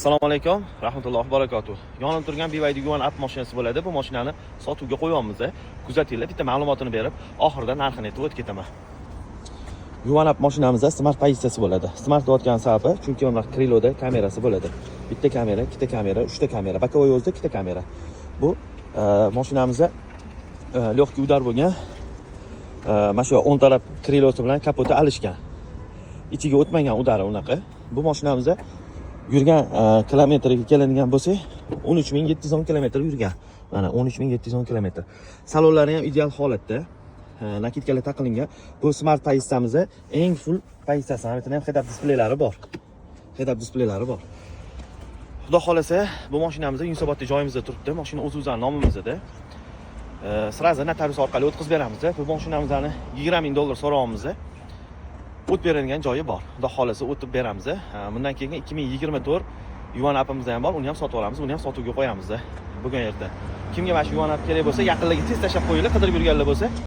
Assalomu alaykum, rahmatullohi va barakatuh. Yonib turgan BYD Yuan Up mashinasi bo'ladi. Bu mashinani sotuvga qo'yamiz. Kuzatinglar, bitta ma'lumotini berib, oxirida narxini aytib o'tib ketaman. Yuan Up mashinamizda smart pozitsiyasi bo'ladi. Smart deyotgan sababi, chunki mana kriloda kamerasi bo'ladi. Bitta kamera, ikkita kamera, uchta kamera, bokovoy o'zida ikkita kamera. Bu mashinamizda lегкий udar bo'lgan. Mana shu 10 taraf krilosi bilan kapoti alishgan. Ichiga o'tmagan udari unaqa. Bu mashinamizda yurgan kilometrga keladigan bo'lsak 13710 kilometr yurgan. Mana 13710 kilometr. Salonlari ham ideal holatda. Nakidkalar taqilgan. Bu smart pozitsiyamizda eng full pozitsiyasi. Mana ham head-up displeylari bor. Head-up displaylari bor. Xudo xolasa, bu mashinamizda Yunusobodda joyimizda turibdi. Mashina o'z-o'zining nomimizda. Siraza notarius orqali o'tkazib beramiz. Bu mashinamizni $20,000 so'rayapmiz. O't beradigan joyi bor. Xudo xolasa o'tib beramiz. Bundan keyin 2024 Yuan Up'imizda ham bor. Uni ham sotib olamiz. Uni ham sotuvga qo'yamiz. Bugun erta. Kimga mana shu Yuan Up kerak bo'lsa, yaqinlarga tez tashlab qo'yinglar, qidirib yurganlar bo'lsa.